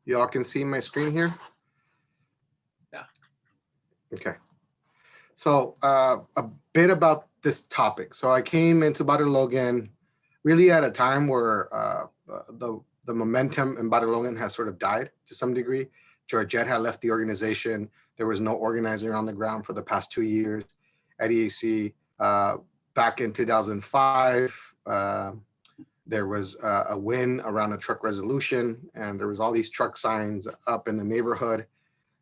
Y'all can see my screen here? Yeah. Okay. So a bit about this topic. So I came into Barrio Logan really at a time where the momentum in Barrio Logan has sort of died to some degree. Georgette had left the organization. There was no organizer on the ground for the past 2 years at EAC. Back in 2005, there was a win around a truck resolution, and there was all these truck signs up in the neighborhood.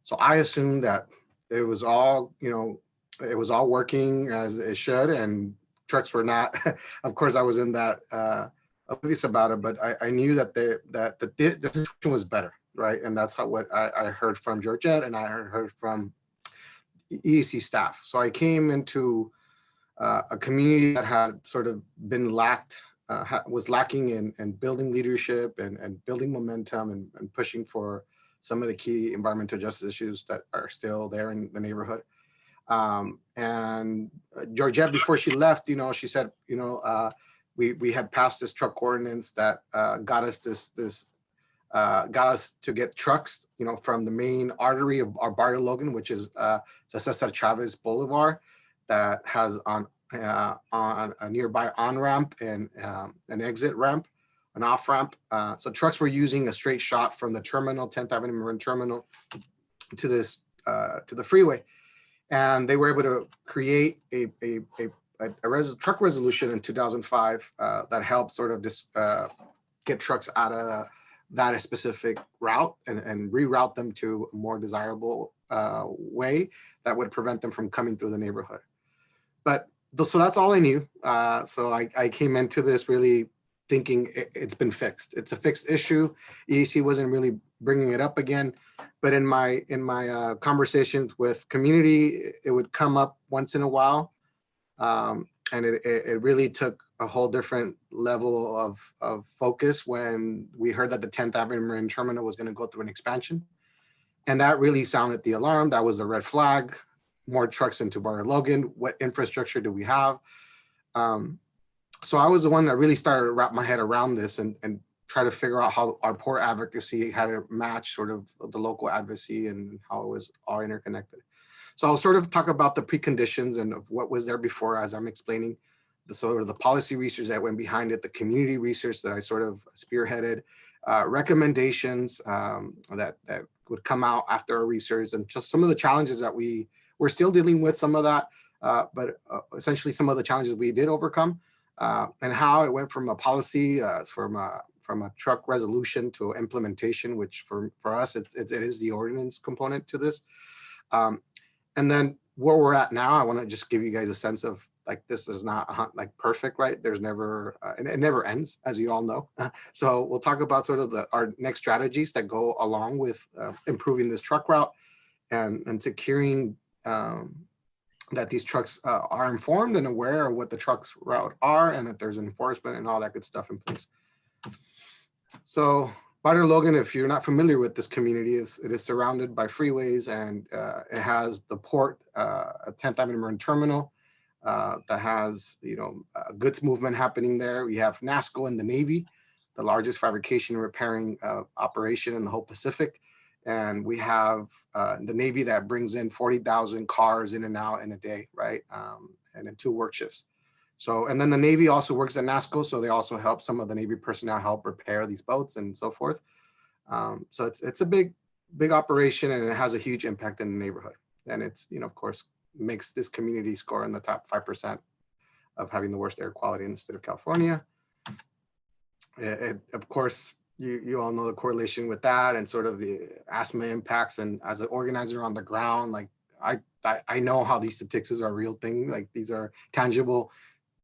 So I assumed that it was all, it was all working as it should, and trucks were not. Of course, I was in that oblivious about it, but I knew that the situation was better, right? And that's what I heard from Georgette, and I heard from EEC staff. So I came into a community that had sort of been was lacking in building leadership and building momentum and pushing for some of the key environmental justice issues that are still there in the neighborhood. And Georgette, before she left, she said, we had passed this truck ordinance that got us to get trucks, from the main artery of our Barrio Logan, which is Cesar Chavez Boulevard, that has on a nearby on-ramp and an exit ramp, an off-ramp. So trucks were using a straight shot from the terminal, 10th Avenue Marin Terminal, to the freeway. And they were able to create a truck resolution in 2005 that helped sort of get trucks out of that specific route and reroute them to a more desirable way that would prevent them from coming through the neighborhood. So that's all I knew. So I came into this really thinking it's been fixed. It's a fixed issue. EAC wasn't really bringing it up again, but in my conversations with community, it would come up once in a while, and it really took a whole different level of focus when we heard that the 10th Avenue Marin Terminal was going to go through an expansion, and that really sounded the alarm. That was the red flag. More trucks into Barrio Logan. What infrastructure do we have? So I was the one that really started to wrap my head around this and try to figure out how our poor advocacy had to match sort of the local advocacy and how it was all interconnected. So I'll sort of talk about the preconditions and of what was there before as I'm explaining the sort of the policy research that went behind it, the community research that I sort of spearheaded, recommendations that would come out after our research, and just some of the challenges that we're still dealing with some of that, but essentially some of the challenges we did overcome, and how it went from a policy, from a truck resolution to implementation, which for us, it is the ordinance component to this. And then where we're at now, I want to just give you guys a sense of like, this is not like perfect, right? There's never, and it never ends, as you all know. So we'll talk about sort of our next strategies that go along with improving this truck route and securing that these trucks are informed and aware of what the trucks route are, and that there's enforcement and all that good stuff in place. So Barrio Logan, if you're not familiar with this community, it is surrounded by freeways, and it has the port, 10th Avenue Marin Terminal that has goods movement happening there. We have NASCO and the Navy, the largest fabrication and repairing operation in the whole Pacific. And we have the Navy that brings in 40,000 cars in and out in a day, right? And in 2 work shifts. So, and then the Navy also works at NASCO, so they also help some of the Navy personnel help repair these boats and so forth. So it's a big operation, and it has a huge impact in the neighborhood. And it's, of course, makes this community score in the top 5% of having the worst air quality in the state of California. Of course, you all know the correlation with that and sort of the asthma impacts. And as an organizer on the ground, like I know how these statistics are a real thing. Like, these are tangible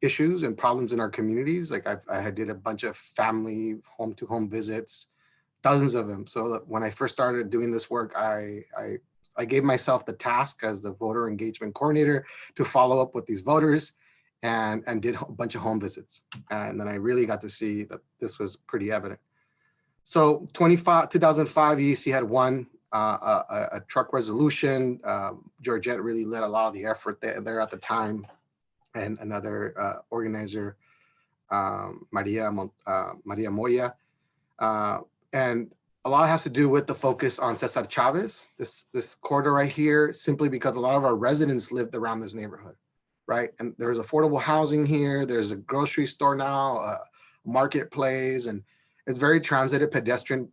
issues and problems in our communities. Like I did a bunch of family home-to-home visits, dozens of them. So when I first started doing this work, I gave myself the task as the voter engagement coordinator to follow up with these voters and did a bunch of home visits. And then I really got to see that this was pretty evident. So 2005, EEC had won a truck resolution. Georgette really led a lot of the effort there at the time, and another organizer, Maria Moya. And a lot has to do with the focus on Cesar Chavez, this corridor right here, simply because a lot of our residents lived around this neighborhood, right? And there's affordable housing here. There's a grocery store now, a marketplace, and it's very transited, pedestrian,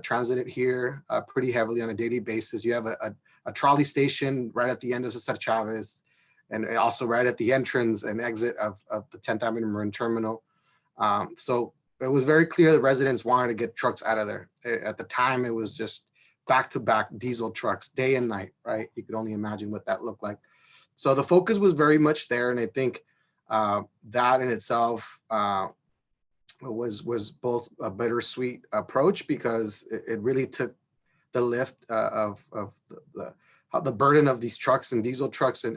transited here pretty heavily on a daily basis. You have a trolley station right at the end of Cesar Chavez, and also right at the entrance and exit of the 10th Avenue Marin Terminal. So it was very clear that residents wanted to get trucks out of there. At the time, it was just back-to-back diesel trucks, day and night, right? You could only imagine what that looked like. So the focus was very much there, and I think that in itself was both a bittersweet approach, because it really took the lift of the burden of these trucks and diesel trucks and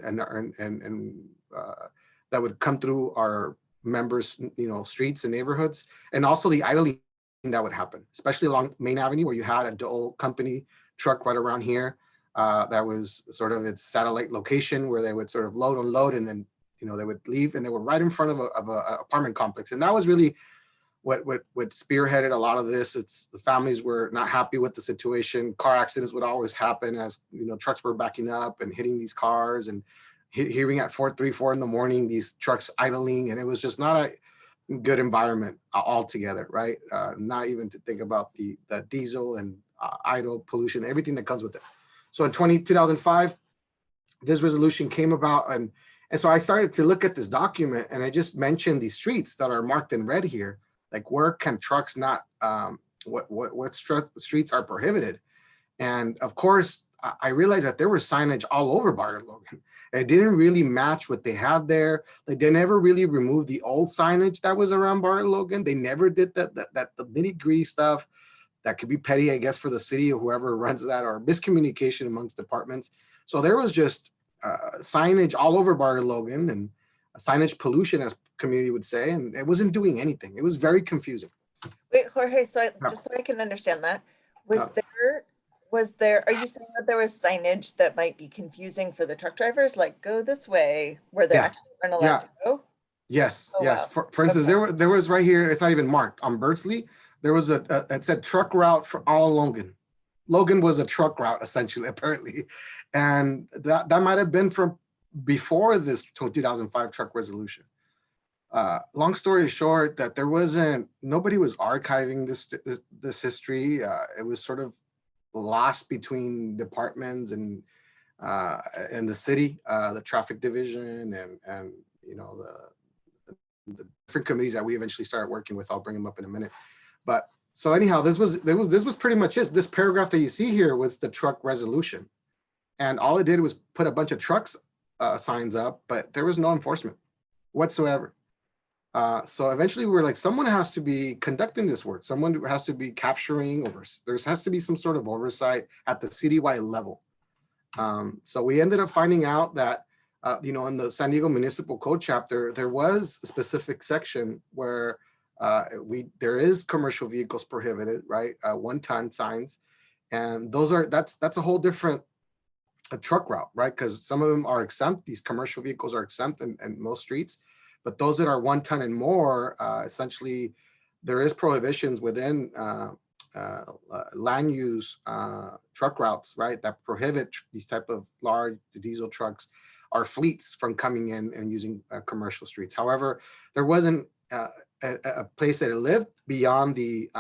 that would come through our members, streets and neighborhoods, and also the idling that would happen, especially along Main Avenue, where you had a Dole company truck right around here. That was sort of its satellite location where they would sort of load, unload, and then they would leave, and they were right in front of a apartment complex. And that was really what spearheaded a lot of this. It's the families were not happy with the situation. Car accidents would always happen as trucks were backing up and hitting these cars, and hearing at 3, 4 in the morning these trucks idling, and it was just not a good environment altogether, right? Not even to think about the diesel and idle pollution, everything that comes with it. So in 2005, this resolution came about, and so I started to look at this document, and I just mentioned these streets that are marked in red here. Like, where can trucks not, what streets are prohibited? And of course, I realized that there was signage all over Barrio Logan. It didn't really match what they had there. Like, they never really removed the old signage that was around Barrio Logan. They never did the nitty-gritty stuff that could be petty, I guess, for the city or whoever runs that, or miscommunication amongst departments. So there was just signage all over Barrio Logan, and signage pollution, as community would say, and it wasn't doing anything. It was very confusing. Wait, Jorge, just so I can understand that, are you saying that there was signage that might be confusing for the truck drivers, like go this way, where they actually aren't allowed to go? Yes, Oh, yes. wow. For instance, there was right here, it's not even marked, on Birdsley, there was it said truck route for all Logan. Logan was a truck route, essentially, apparently. And that might have been from before this 2005 truck resolution. Long story short, that nobody was archiving this history. It was sort of lost between departments and the city, the traffic division, and the different committees that we eventually started working with. I'll bring them up in a minute. But so anyhow, this was pretty much it. This paragraph that you see here was the truck resolution, and all it did was put a bunch of trucks signs up, but there was no enforcement whatsoever. So eventually we were like, someone has to be conducting this work. Someone has to be capturing over. There has to be some sort of oversight at the citywide level. So we ended up finding out that, in the San Diego Municipal Code chapter, there was a specific section where there is commercial vehicles prohibited, right? 1-ton signs. And that's a whole different truck route, right? Because some of them are exempt. These commercial vehicles are exempt in most streets. But those that are 1 ton and more, essentially, there is prohibitions within land use truck routes, right, that prohibit these type of large diesel trucks or fleets from coming in and using commercial streets. However, there wasn't a place that it lived beyond the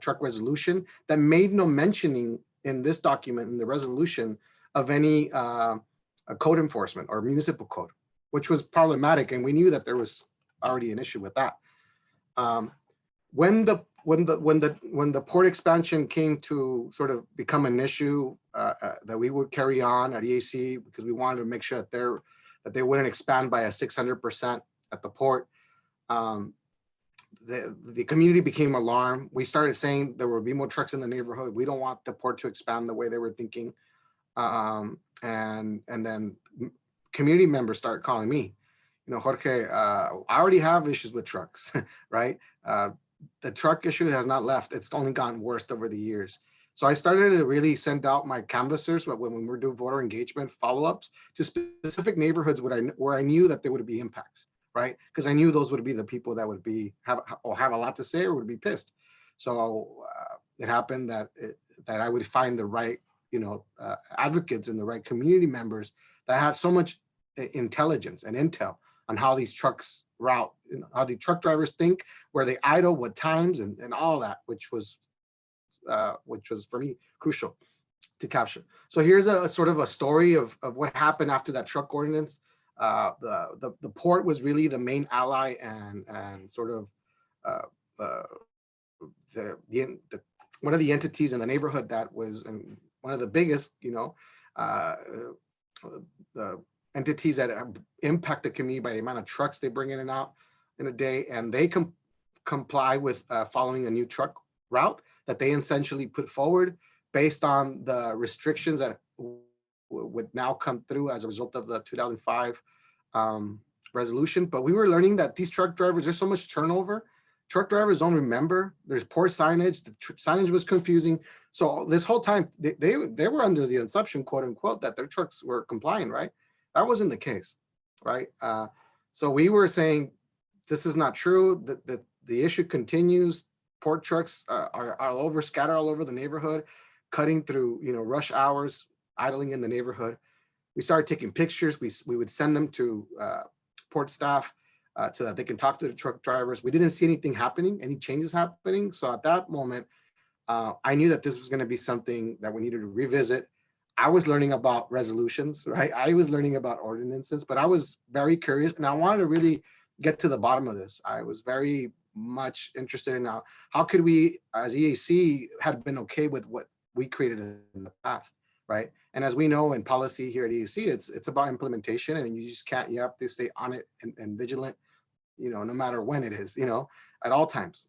truck resolution that made no mentioning in this document, in the resolution, of any code enforcement or municipal code, which was problematic, and we knew that there was already an issue with that. When the port expansion came to sort of become an issue that we would carry on at EAC, because we wanted to make sure that they wouldn't expand by a 600% at the port, the community became alarmed. We started saying there will be more trucks in the neighborhood. We don't want the port to expand the way they were thinking. And then community members start calling me, Jorge, I already have issues with trucks, right? The truck issue has not left. It's only gotten worse over the years. So I started to really send out my canvassers when we're doing voter engagement follow-ups to specific neighborhoods where I knew that there would be impacts, right? Because I knew those would be the people that would have a lot to say or would be pissed. So it happened that that I would find the right, advocates and the right community members that had so much intelligence and intel on how these trucks route, how the truck drivers think, where they idle, what times, and all that, which was for me crucial to capture. So here's a sort of a story of what happened after that truck ordinance. The port was really the main ally and sort of uh, the one of the entities in the neighborhood that was, and one of the biggest, uh, the entities that impact the community by the amount of trucks they bring in and out in a day, and they comply with following a new truck route that they essentially put forward based on the restrictions that would now come through as a result of the 2005 resolution. But we were learning that these truck drivers, there's so much turnover. Truck drivers don't remember. There's poor signage. The signage was confusing. So this whole time, they were under the assumption, quote unquote, that their trucks were compliant, right? That wasn't the case, right? So we were saying, this is not true. The issue continues. Port trucks are scattered all over the neighborhood, cutting through, rush hours, idling in the neighborhood. We started taking pictures. We would send them to port staff so that they can talk to the truck drivers. We didn't see anything happening, any changes happening. So at that moment, I knew that this was going to be something that we needed to revisit. I was learning about resolutions, right? I was learning about ordinances, but I was very curious and I wanted to really get to the bottom of this. I was very much interested in how could we, as EAC, had been okay with what we created in the past, right? And as we know in policy here at EAC, it's about implementation, and you just can't, you have to stay on it and vigilant, no matter when it is, at all times.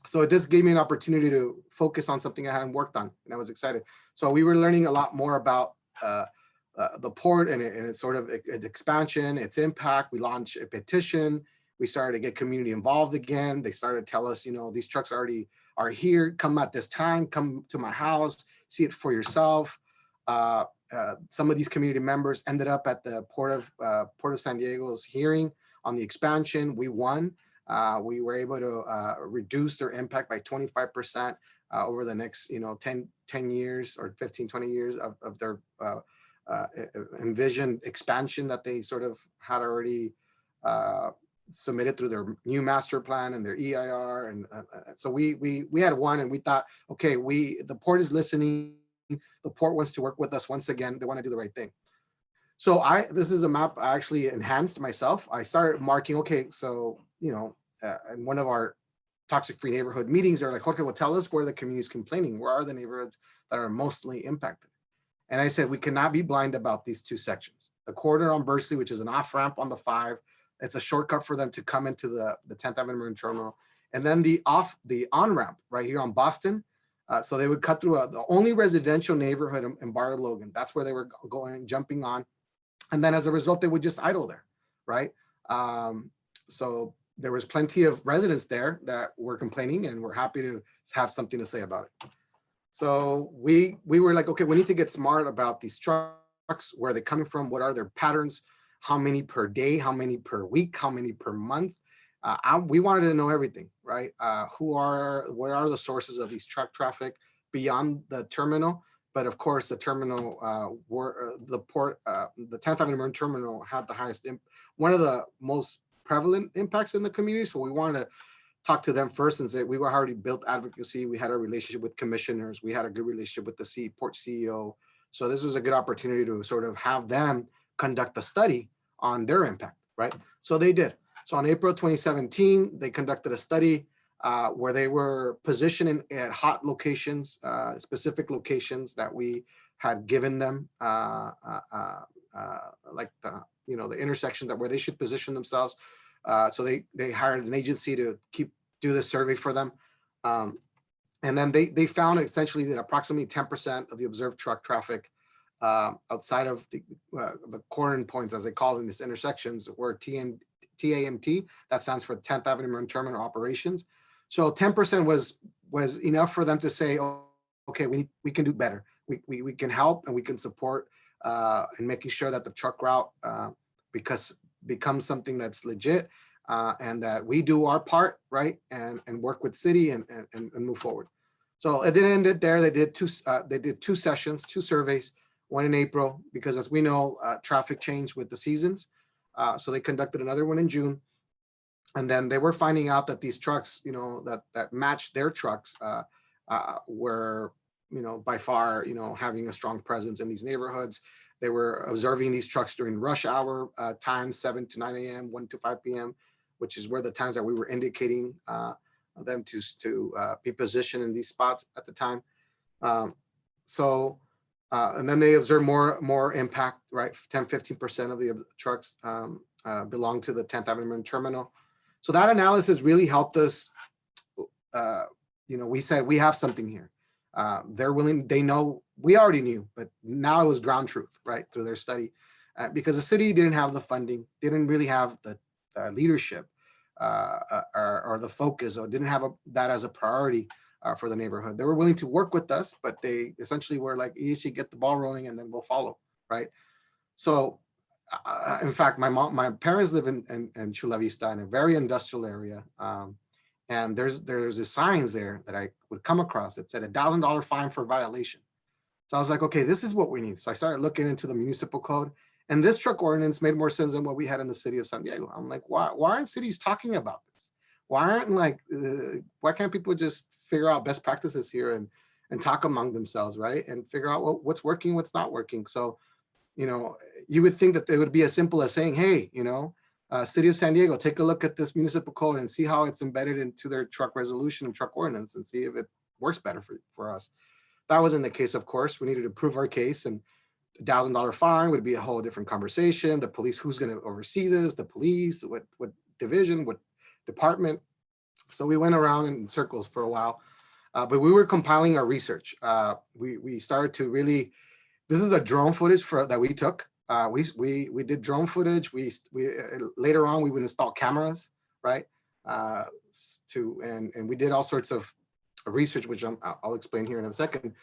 So it just gave me an opportunity to focus on something I hadn't worked on, and I was excited. So we were learning a lot more about the port and its sort of its expansion, its impact. We launched a petition. We started to get community involved again. They started to tell us, these trucks already are here. Come at this time. Come to my house. See it for yourself. Some of these community members ended up at the Port of San Diego's hearing on the expansion. We won. We were able to reduce their impact by 25% over the next, 10 years or 15, 20 years of their envisioned expansion that they sort of had already submitted through their new master plan and their EIR. And so we had one, and we thought, okay, the port is listening. The port wants to work with us once again. They want to do the right thing. So this is a map I actually enhanced myself. I started marking, okay, so, in one of our toxic free neighborhood meetings, they're like, okay, well, tell us where the community is complaining. Where are the neighborhoods that are mostly impacted? And I said, we cannot be blind about these two sections. The corridor on Berkeley, which is an off ramp on the 5, it's a shortcut for them to come into the 10th Avenue Marine Terminal. And then the on ramp right here on Boston. So they would cut through the only residential neighborhood in Barrio Logan. That's where they were jumping on. And then as a result, they would just idle there, right? So there was plenty of residents there that were complaining, and we're happy to have something to say about it. So we were like, okay, we need to get smart about these trucks. Where are they coming from? What are their patterns? How many per day? How many per week? How many per month? We wanted to know everything, right? What are the sources of these truck traffic beyond the terminal? But of course, the terminal, the port, the 10th Avenue Marine Terminal had the highest, one of the most prevalent impacts in the community. So we wanted to talk to them first and say, we were already built advocacy. We had a relationship with commissioners. We had a good relationship with the port CEO. So this was a good opportunity to sort of have them conduct a study on their impact, right? So they did. So on April 2017, they conducted a study where they were positioning at hot locations, specific locations that we had given them, like the intersections where they should position themselves. So they hired an agency to do this survey for them. And then they found essentially that approximately 10% of the observed truck traffic outside of the corner points, as they call it in these intersections, were TAMT, that stands for 10th Avenue Marine Terminal Operations. So 10% was enough for them to say, oh, okay, we can do better. We can help and we can support in making sure that the truck route becomes something that's legit and that we do our part, right? And work with city and move forward. So it didn't end it there. They did two sessions, two surveys, one in April, because as we know, traffic changed with the seasons. So they conducted another one in June. And then they were finding out that these trucks, that matched their trucks were, by far, having a strong presence in these neighborhoods. They were observing these trucks during rush hour times, 7 to 9 a.m., 1 to 5 p.m., which is where the times that we were indicating them to be positioned in these spots at the time. And then they observed more impact, right? 10, 15% of the trucks belong to the 10th Avenue terminal. So that analysis really helped us. We said we have something here. They're willing, they know, we already knew, but now it was ground truth, right? Through their study, because the city didn't have the funding, didn't really have the leadership or the focus, or didn't have that as a priority for the neighborhood. They were willing to work with us, but they essentially were like, you should get the ball rolling and then we'll follow, right? So in fact, my parents live in Chula Vista, in a very industrial area. And there's the signs there that I would come across. It said $1,000 fine for violation. So I was like, okay, this is what we need. So I started looking into the municipal code, and this truck ordinance made more sense than what we had in the city of San Diego. I'm like, why aren't cities talking about this? Why can't people just figure out best practices here and talk among themselves, right? And figure out what's working, what's not working. So, you would think that it would be as simple as saying, hey, City of San Diego, take a look at this municipal code and see how it's embedded into their truck resolution and truck ordinance and see if it works better for us. That wasn't the case, of course. We needed to prove our case, and $1,000 fine would be a whole different conversation. The police, who's going to oversee this? The police, what division, what department? So we went around in circles for a while, but we were compiling our research. We started to really, this is a drone footage that we took. We did drone footage. We later on we would install cameras, right? And we did all sorts of research, which I'll explain here in a second.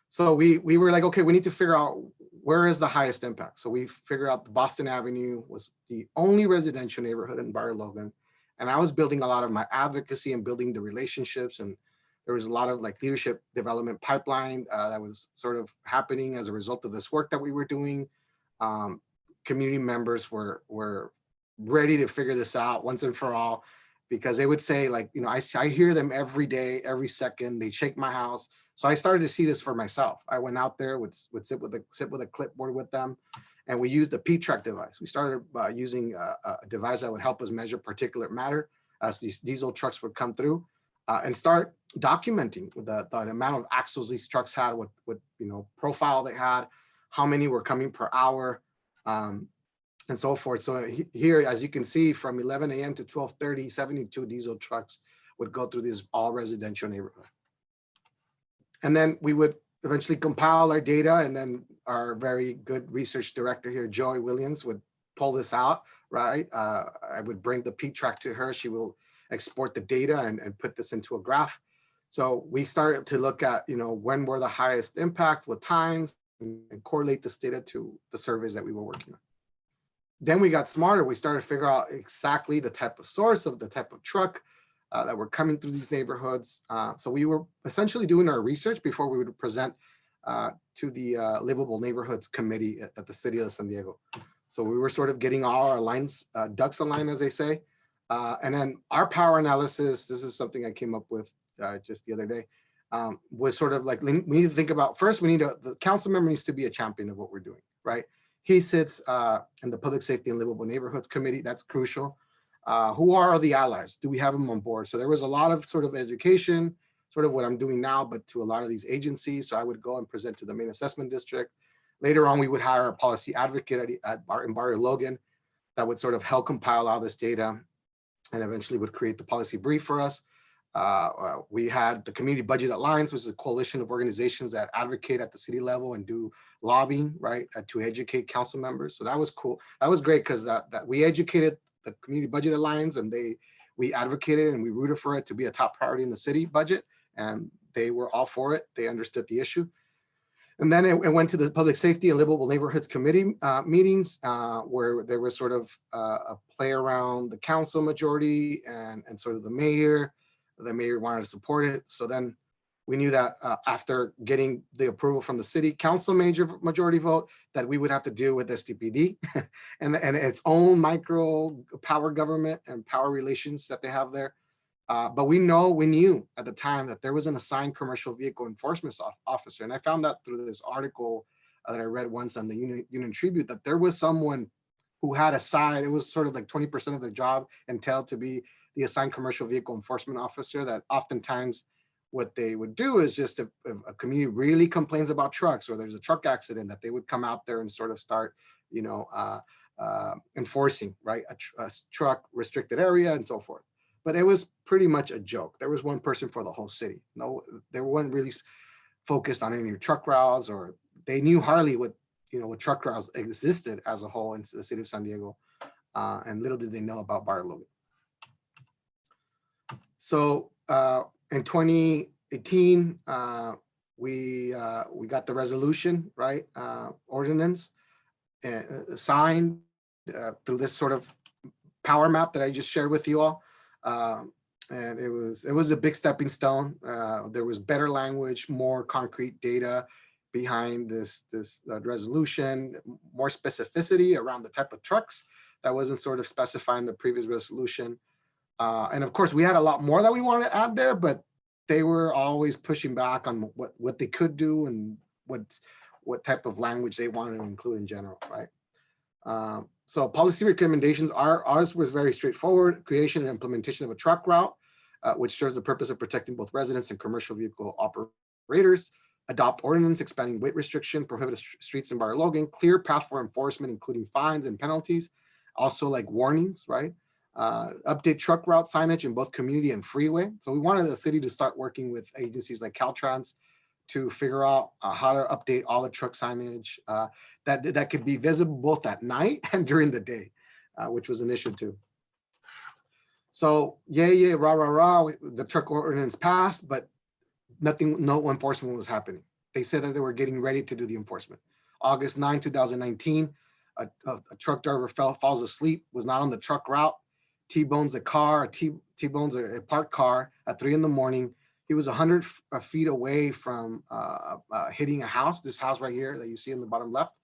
So we were like, okay, we need to figure out where is the highest impact. So we figured out the Boston Avenue was the only residential neighborhood in Barrio Logan, and I was building a lot of my advocacy and building the relationships, and there was a lot of leadership development pipeline that was sort of happening as a result of this work that we were doing. Community members were ready to figure this out once and for all, because they would say, I hear them every day, every second. They shake my house. So I started to see this for myself. I went out there, would sit with a clipboard with them, and we used the P-track device. We started using a device that would help us measure particulate matter as these diesel trucks would come through, and start documenting the amount of axles these trucks had, what profile they had, how many were coming per hour, and so forth. So here, as you can see, from 11 a.m. to 12:30, 72 diesel trucks would go through this all residential neighborhood. And then we would eventually compile our data, and then our very good research director here, Joey Williams, would pull this out, right? I would bring the P-track to her. She will export the data and put this into a graph. So we started to look at, when were the highest impacts, what times, and correlate this data to the surveys that we were working on. Then we got smarter. We started to figure out exactly the type of source of the type of truck that were coming through these neighborhoods. So we were essentially doing our research before we would present to the Livable Neighborhoods Committee at the City of San Diego. So we were sort of getting all our lines, ducks aligned, as they say. And then our power analysis, this is something I came up with just the other day, was sort of like, we need to think about, first, the council member needs to be a champion of what we're doing, right? He sits in the Public Safety and Livable Neighborhoods Committee. That's crucial. Who are the allies? Do we have them on board? So there was a lot of sort of education, sort of what I'm doing now, but to a lot of these agencies. So I would go and present to the main assessment district. Later on, we would hire a policy advocate in Barrio Logan that would sort of help compile all this data and eventually would create the policy brief for us. We had the Community Budget Alliance, which is a coalition of organizations that advocate at the city level and do lobbying, right, to educate council members. So that was cool. That was great, because that we educated the Community Budget Alliance, and we advocated and we rooted for it to be a top priority in the city budget, and they were all for it. They understood the issue. And then it went to the Public Safety and Livable Neighborhoods Committee meetings, where there was sort of a play around the council majority and sort of the mayor. The mayor wanted to support it. So then We knew that after getting the approval from the city council majority vote, that we would have to deal with STPD and its own micro power government and power relations that they have there. But we knew at the time that there was an assigned commercial vehicle enforcement officer. And I found that through this article that I read once on the Union Tribune, that there was someone who had a side, it was sort of like 20% of their job entailed to be the assigned commercial vehicle enforcement officer, that oftentimes what they would do is just if a community really complains about trucks or there's a truck accident, that they would come out there and sort of start, enforcing, right, a truck restricted area and so forth. But it was pretty much a joke. There was one person for the whole city. No, they weren't really focused on any truck routes, or they knew hardly what truck routes existed as a whole in the city of San Diego. And little did they know about Barrio Logan. So in 2018, we got the resolution, right? Ordinance signed through this sort of power map that I just shared with you all. And it was a big stepping stone. There was better language, more concrete data behind this resolution, more specificity around the type of trucks that wasn't sort of specified in the previous resolution. And of course, we had a lot more that we wanted to add there, but they were always pushing back on what they could do and what type of language they wanted to include in general, right? So policy recommendations, ours was very straightforward: creation and implementation of a truck route, which serves the purpose of protecting both residents and commercial vehicle operators. Adopt ordinance expanding weight restriction, prohibited streets in Barrio Logan, clear path for enforcement, including fines and penalties, also like warnings, right? Update truck route signage in both community and freeway. So we wanted the city to start working with agencies like Caltrans to figure out how to update all the truck signage that could be visible both at night and during the day, which was an issue too. So yeah, rah, rah, rah, the truck ordinance passed, but no enforcement was happening. They said that they were getting ready to do the enforcement. August 9, 2019, a truck driver falls asleep, was not on the truck route, T-bones a car, T-bones a parked car at 3 a.m. He was 100 feet away from hitting a house, this house right here that you see in the bottom left,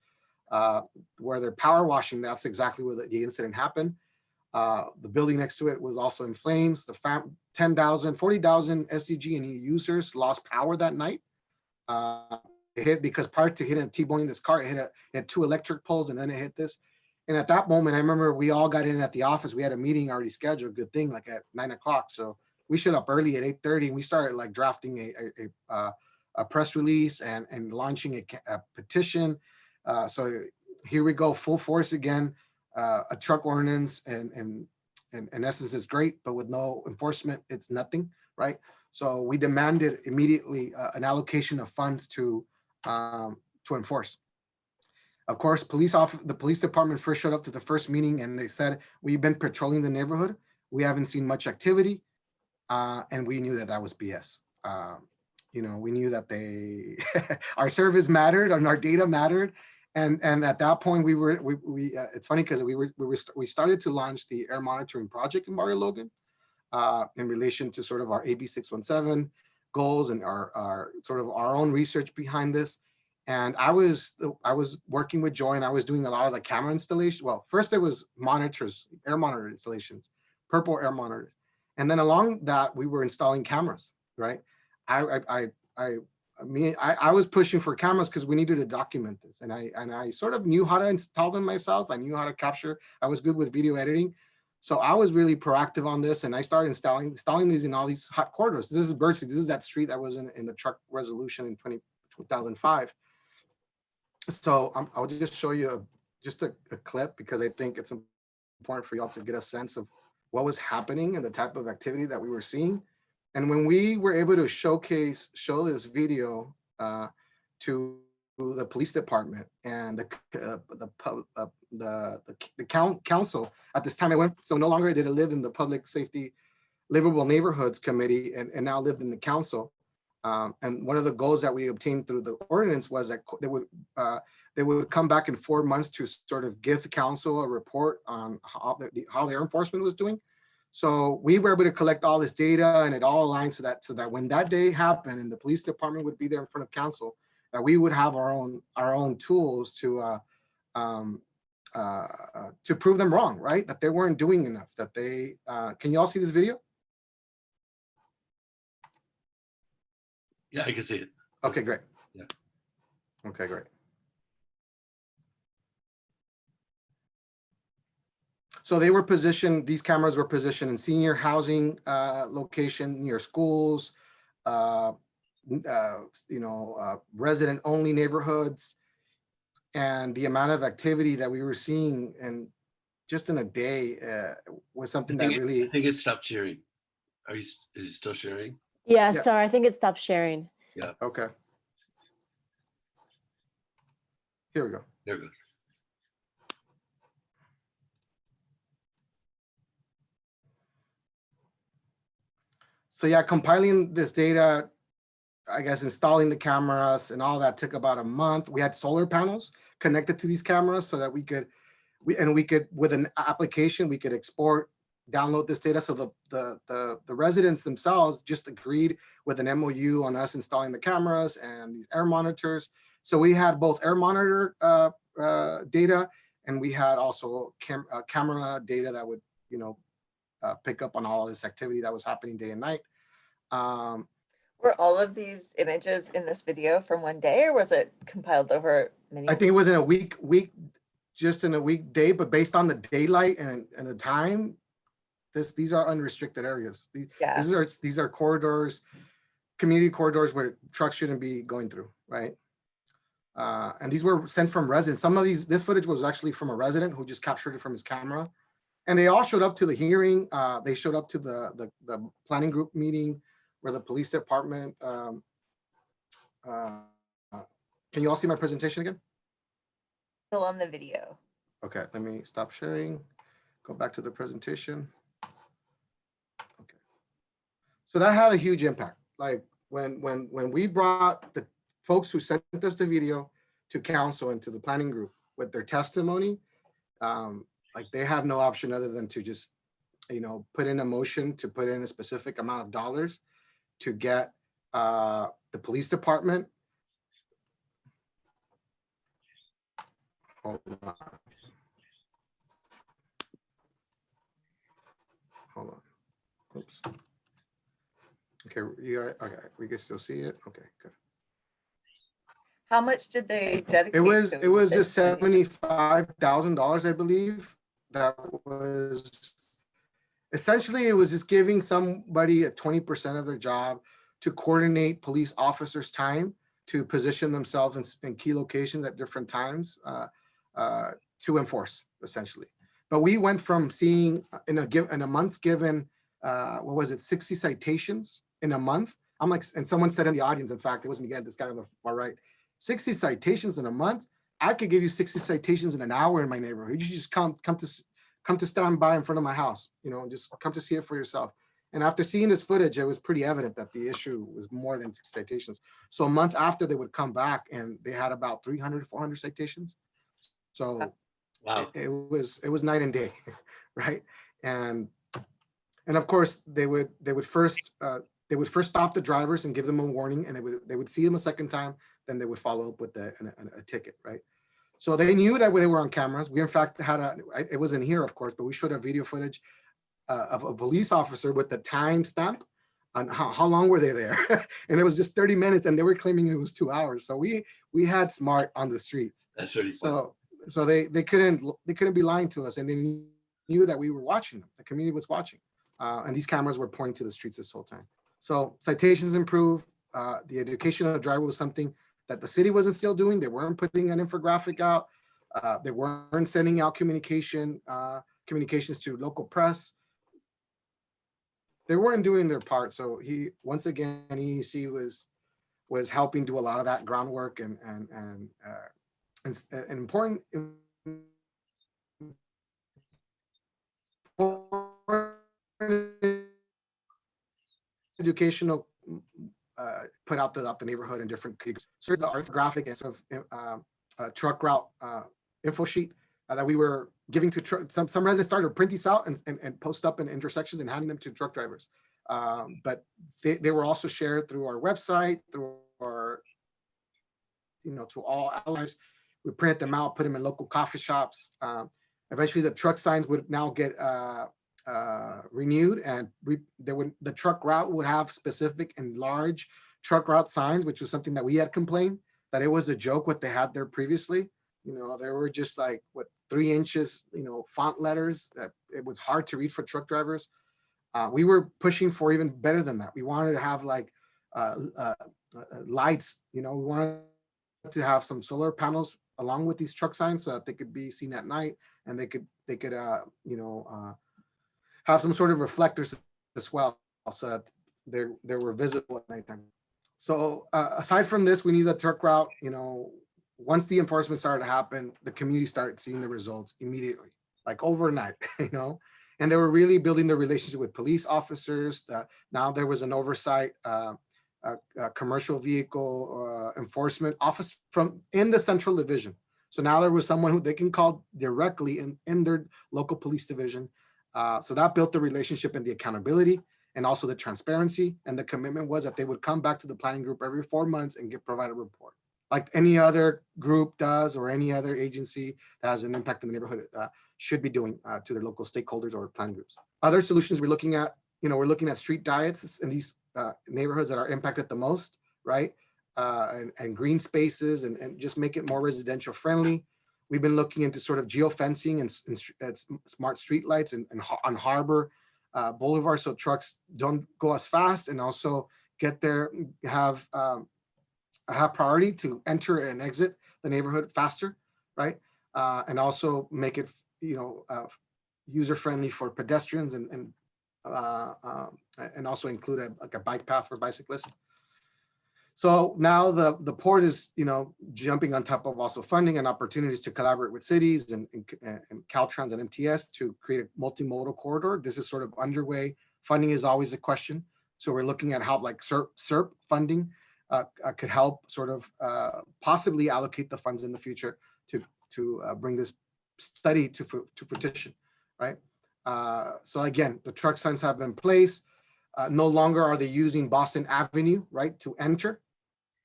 where they're power washing. That's exactly where the incident happened. The building next to it was also in flames. The 40,000 SDG and users lost power that night. It hit because prior to hitting T-boning this car, it hit 2 electric poles, and then it hit this. And at that moment, I remember we all got in at the office. We had a meeting already scheduled, good thing, like at 9 o'clock. So we showed up early at 8:30, and we started like drafting a press release and launching a petition. So here we go, full force again. A truck ordinance and in essence is great, but with no enforcement, it's nothing, right? So we demanded immediately an allocation of funds to enforce. Of course, the police department first showed up to the first meeting, and they said, we've been patrolling the neighborhood. We haven't seen much activity, and we knew that was BS. We knew that our service mattered and our data mattered. And at that point, it's funny because we started to launch the air monitoring project in Barrio Logan in relation to sort of our AB 617 goals and our sort of our own research behind this. And I was working with Joy, and I was doing a lot of the camera installation. Well, first there was air monitor installations, purple air monitors, and then along that we were installing cameras, right? I was pushing for cameras because we needed to document this. And I sort of knew how to install them myself. I knew how to capture. I was good with video editing. So I was really proactive on this. And I started installing these in all these hot corridors. This is Berkeley. This is that street that was in the truck resolution in 2005. So I'll just show you just a clip, because I think it's important for y'all to get a sense of what was happening and the type of activity that we were seeing. And when we were able to show this video to the police department and the council at this time, so no longer did it live in the Public Safety Livable Neighborhoods Committee, and now lived in the council. And one of the goals that we obtained through the ordinance was that they would come back in 4 months to sort of give the council a report on how their enforcement was doing. So we were able to collect all this data, and it all aligned so that when that day happened and the police department would be there in front of council, that we would have our own tools to prove them wrong, right? That they weren't doing enough, that they, can you all see this video? Yeah, I can see it. Okay, great. Yeah. Okay, great. So they were positioned, these cameras were positioned in senior housing location, near schools, resident only neighborhoods. And the amount of activity that we were seeing and just in a day was something that really. I think it stopped sharing. Is it still sharing? Yeah, Yeah. sorry, I think it stopped sharing. Yeah. Okay. Here we go. There it goes. So yeah, compiling this data, I guess installing the cameras and all that took about a month. We had solar panels connected to these cameras so that we could, with an application, we could export, download this data. So the residents themselves just agreed with an MOU on us installing the cameras and these air monitors. So we had both air monitor data, and we had also camera data that would, pick up on all this activity that was happening day and night. Were all of these images in this video from one day, or was it compiled over many? I think it was in a just in a weekday, but based on the daylight and the time, these are unrestricted areas. These are corridors, community corridors where trucks shouldn't be going through, right? And these were sent from residents. Some of this footage was actually from a resident who just captured it from his camera. And they all showed up to the hearing. They showed up to the planning group meeting where the police department, can you all see my presentation again? Still on the video. Okay, let me stop sharing, go back to the presentation. Okay. So that had a huge impact. Like when we brought the folks who sent us the video to council and to the planning group with their testimony, like they had no option other than to just, put in a motion to put in a specific amount of dollars to get the police department. Hold on. Oops. Okay, okay, we can still see it. Okay, good. How much did they dedicate? It was this just $75,000, I believe. That was essentially, it was just giving somebody 20% of their job to coordinate police officers' time to position themselves in key locations at different times to enforce, essentially. But we went from seeing in a month given, 60 citations in a month. I'm like, and someone said in the audience, in fact, it was Miguel, this guy on the far right, 60 citations in a month. I could give you 60 citations in an hour in my neighborhood. You just come to stand by in front of my house, just come to see it for yourself. And after seeing this footage, it was pretty evident that the issue was more than 60 citations. So a month after, they would come back and they had about 300, 400 citations. So wow. it was night and day, right? And of course they would first stop the drivers and give them a warning, and they would see them a second time, then they would follow up with a ticket, right? So they knew that they were on cameras. We in fact had it wasn't here, of course, but we showed a video footage of a police officer with the time stamp on how long were they there. And it was just 30 minutes and they were claiming it was 2 hours. So we had smart on the streets. That's really fun. So they couldn't be lying to us, and they knew that we were watching them. The community was watching. And these cameras were pointing to the streets this whole time. So citations improved. The education of the driver was something that the city wasn't still doing. They weren't putting an infographic out. They weren't sending out communications to local press. They weren't doing their part. So once again, EEC was helping do a lot of that groundwork and important educational put out throughout the neighborhood in different. So the orthographic and sort of truck route info sheet that we were giving to some residents started to print these out and post up in intersections and handing them to truck drivers. But they were also shared through our website, through our, to all allies. We printed them out, put them in local coffee shops. Eventually the truck signs would now get renewed, and the truck route would have specific and large truck route signs, which was something that we had complained that it was a joke what they had there previously. They were just like 3 inches, font letters that it was hard to read for truck drivers. We were pushing for even better than that. We wanted to have like lights, we wanted to have some solar panels along with these truck signs so that they could be seen at night, and they could have some sort of reflectors as well, so that they were visible at nighttime. So aside from this, we need the truck route. Once the enforcement started to happen, the community started seeing the results immediately, like overnight, and they were really building their relationship with police officers. Now there was an oversight, a commercial vehicle enforcement office in the central division. So now there was someone who they can call directly in their local police division. So that built the relationship and the accountability, and also the transparency. And the commitment was that they would come back to the planning group every 4 months and provide a report, like any other group does, or any other agency that has an impact in the neighborhood should be doing to their local stakeholders or planning groups. Other solutions we're looking at, we're looking at street diets in these neighborhoods that are impacted the most, right? And green spaces, and just make it more residential friendly. We've been looking into sort of geofencing and smart street lights and on Harbor Boulevard, so trucks don't go as fast, and also get there, have priority to enter and exit the neighborhood faster, right? And also make it, user friendly for pedestrians, and also include a bike path for bicyclists. So now the port is, jumping on top of also funding and opportunities to collaborate with cities and Caltrans and MTS to create a multimodal corridor. This is sort of underway. Funding is always a question. So we're looking at how like SERP funding could help sort of possibly allocate the funds in the future to bring this study to fruition, right? So again, the truck signs have been placed. No longer are they using Boston Avenue, right, to enter.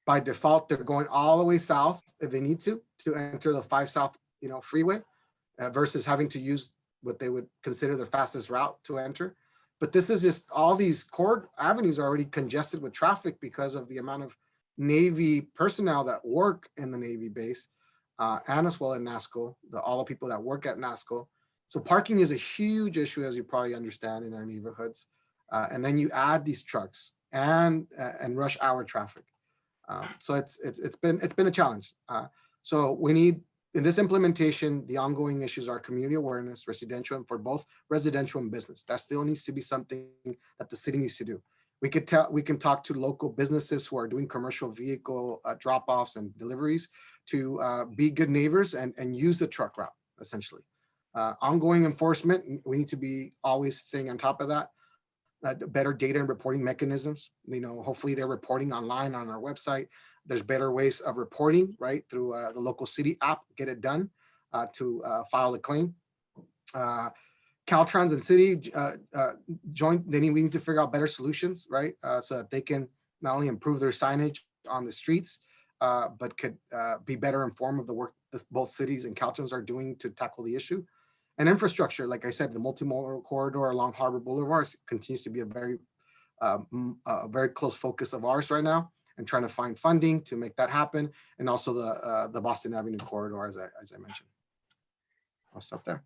By default, they're going all the way south if they need to enter the 5 South, freeway, versus having to use what they would consider the fastest route to enter. But this is just, all these core avenues are already congested with traffic because of the amount of Navy personnel that work in the Navy base, and as well in NASCO, all the people that work at NASCO. So parking is a huge issue, as you probably understand, in our neighborhoods. And then you add these trucks and rush hour traffic. So it's been a challenge. So we need, in this implementation, the ongoing issues are community awareness, residential, and for both residential and business. That still needs to be something that the city needs to do. We can talk to local businesses who are doing commercial vehicle drop-offs and deliveries to be good neighbors and use the truck route, essentially. Ongoing enforcement, we need to be always staying on top of that. Better data and reporting mechanisms. Hopefully they're reporting online on our website. There's better ways of reporting, right, through the local city app. Get it done to file a claim. Caltrans and city joint. We need to figure out better solutions, right, so that they can not only improve their signage on the streets, but could be better informed of the work that both cities and Caltrans are doing to tackle the issue. And infrastructure, like I said, the multimodal corridor along Harbor Boulevard continues to be a very close focus of ours right now, and trying to find funding to make that happen. And also the Boston Avenue corridor, as I mentioned. I'll stop there.